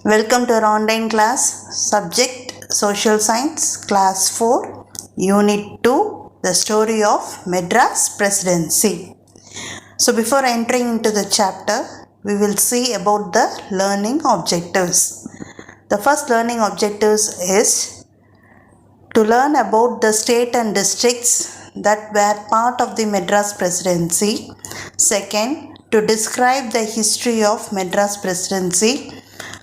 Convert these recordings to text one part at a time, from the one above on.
Welcome to our online class, subject Social Science, Class 4, Unit 2, the story of Madras Presidency. So before entering into the chapter, we will see about the learning objectives. The first learning objectives is to learn about the state and districts that were part of the Madras Presidency. Second, to describe the history of Madras Presidency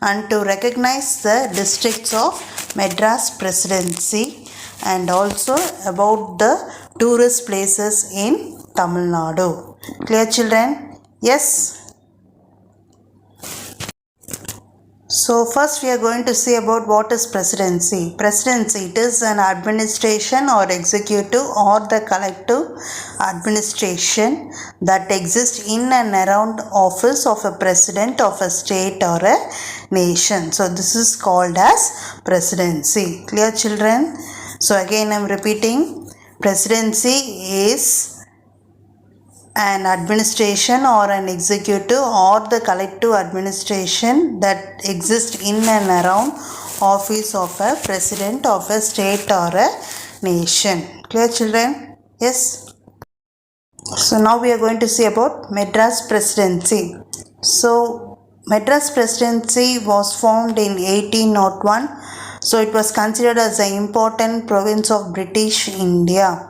and to recognize the districts of Madras Presidency and also about the tourist places in Tamil Nadu. Clear, children? Yes. So first we are going to see about what is presidency. Presidency, it is an administration or executive or the collective administration that exists in and around office of a president of a state or a nation. So this is called as presidency. Clear, children? So again I am repeating, presidency is an administration or an executive or the collective administration that exists in and around office of a president of a state or a nation. Clear, children? Yes. So now we are going to see about Madras Presidency. So Madras Presidency was formed in 1801. So it was considered as an important province of British India.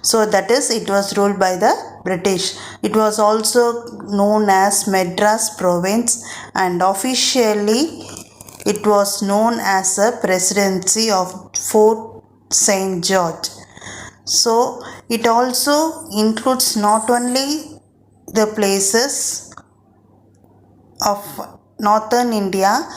So that is, it was ruled by the British. It was also known as Madras Province and officially it was known as a presidency of Fort St. George. So it also includes not only the places of northern India,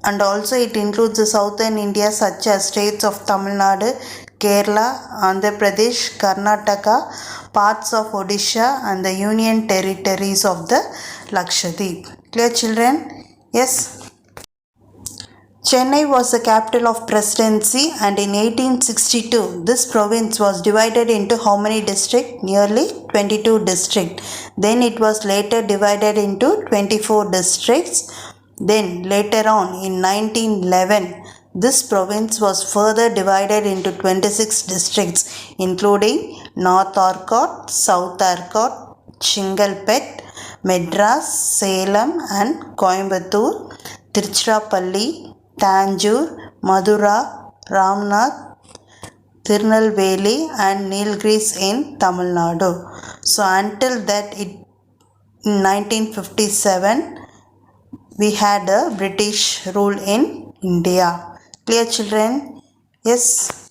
and also it includes the southern India such as states of Tamil Nadu, Kerala, Andhra Pradesh, Karnataka, parts of Odisha and the union territories of the Lakshadweep. Clear, children? Yes. Chennai was the capital of presidency and in 1862 this province was divided into how many districts? Nearly 22 districts. Then it was later divided into 24 districts. Then later on in 1911 this province was further divided into 26 districts including North Arcot, South Arcot, Chengalpet, Madras, Salem and Coimbatore, Tiruchirappalli, Tanjore, Madura, Ramnath, Tirunelveli and Nilgiris in Tamil Nadu. So until that in 1957 we had a British rule in India. Clear, children? Yes.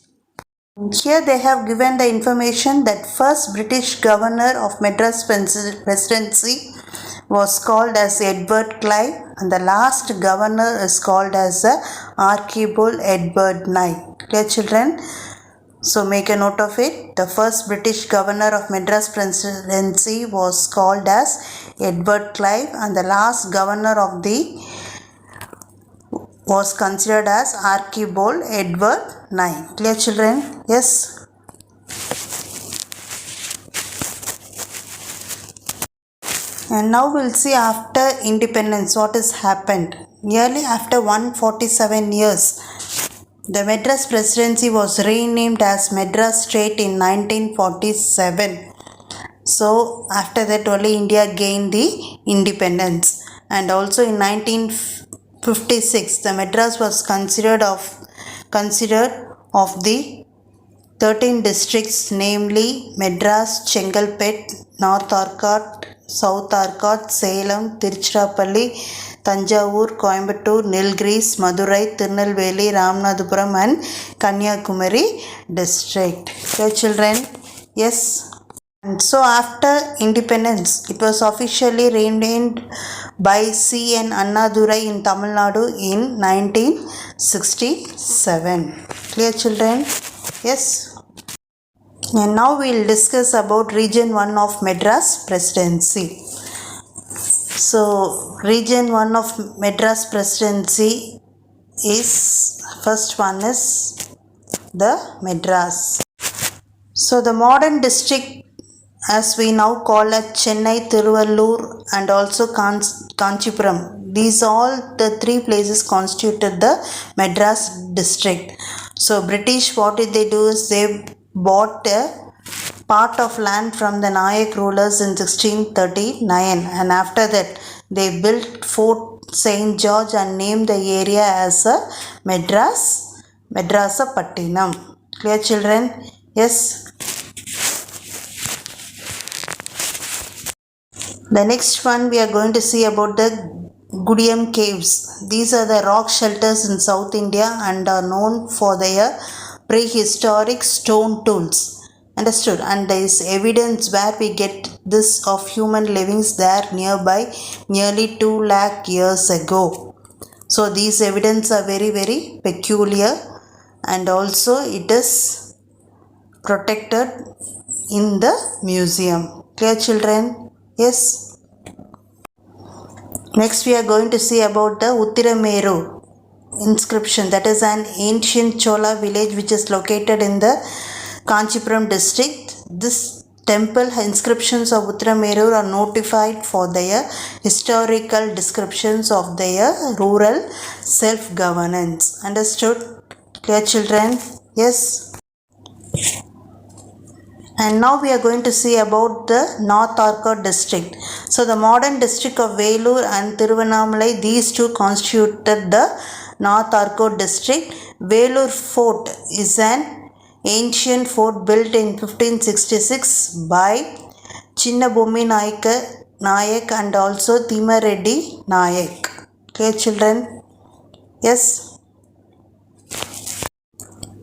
Here they have given the information that first British governor of Madras Presidency was called as Edward Clive and the last governor is called as Archibald Edward Nye. Clear, children? So make a note of it. The first British governor of Madras Presidency was called as Edward Clive and the last governor of the was considered as Archibald Edward Nye. Clear, children? Yes. And now we'll see after independence what has happened. Nearly after 147 years, the Madras Presidency was renamed as Madras State in 1947. So after that only India gained the independence. And also in 1956 the Madras was considered of the 13 districts, namely Madras, Chengalpet, North Arcot, South Arcot, Salem, Tiruchirappalli, Tanjavur, Coimbatore, Nilgiris, Madurai, Tirunelveli, Ramanathapuram and Kanyakumari district. Okay, children? Yes. And so after independence, it was officially renamed by C.N. Annadurai in Tamil Nadu in 1967. Clear, children? Yes. And now we will discuss about Region 1 of Madras Presidency. So Region 1 of Madras Presidency is, first one is the Madras. So the modern district as we now call it Chennai, Tiruvallur and also Kanchipuram. These all the three places constituted the Madras district. So British, what did they do is they bought a part of land from the Nayak rulers in 1639, and after that they built Fort St. George and named the area as a Madrasapattinam. Clear, children? Yes. The next one we are going to see about the Gudiyam caves. These are the rock shelters in South India and are known for their prehistoric stone tools. Understood? And there is evidence where we get this of human livings there nearby nearly 2 lakh years ago. So these evidence are very peculiar, and also it is protected in the museum. Clear, children? Yes. Next we are going to see about the Uttirameru inscription, that is an ancient Chola village which is located in the Kanchipuram district. This temple inscriptions of Uttirameru are notified for their historical descriptions of their rural self-governance. Understood? Clear, children? Yes. And now we are going to see about the North Arcot district. So the modern district of Velur and Tiruvannamalai, these two constituted the North Arcot district. Velur Fort is an ancient fort built in 1566 by Chinnabhumi Nayak and also Thimareddy Nayak. Okay, children? Yes.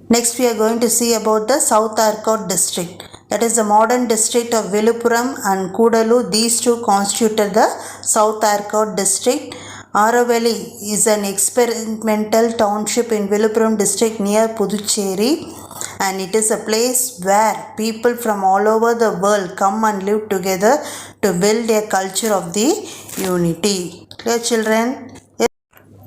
Next we are going to see about the South Arcot district. That is the modern district of Viluppuram and Kudalur. These two constituted the South Arcot district. Aravalli is an experimental township in Viluppuram district near Puducherry, and it is a place where people from all over the world come and live together to build a culture of the unity. Clear, children?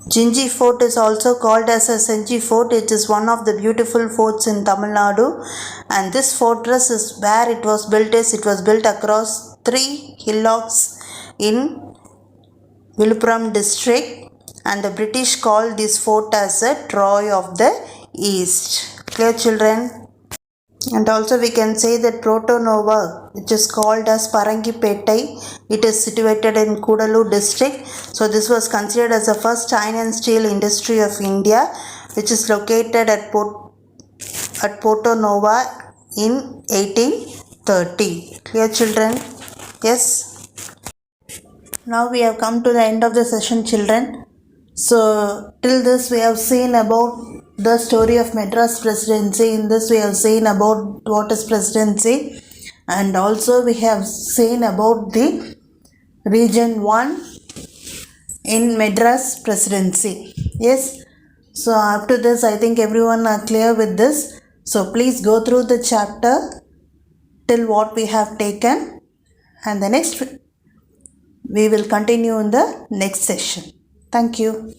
Jinji Fort is also called as a Senji Fort. It is one of the beautiful forts in Tamil Nadu, and this fortress is where it was built it was built across 3 hillocks in Viluppuram district, and the British called this fort as a Troy of the East. Clear, children? And also we can say that Protonova, which is called as Parangipettai, it is situated in Kudalur district. So this was considered as the first iron and steel industry of India, which is located at Protonova in 1830. Clear, children? Yes. Now we have come to the end of the session, children. So till this we have seen about the story of Madras Presidency. In this we have seen about what is presidency, and also we have seen about the region 1 in Madras Presidency. Yes. So after this I think everyone are clear with this. So please go through the chapter till what we have taken, and the next we will continue in the next session. Thank you.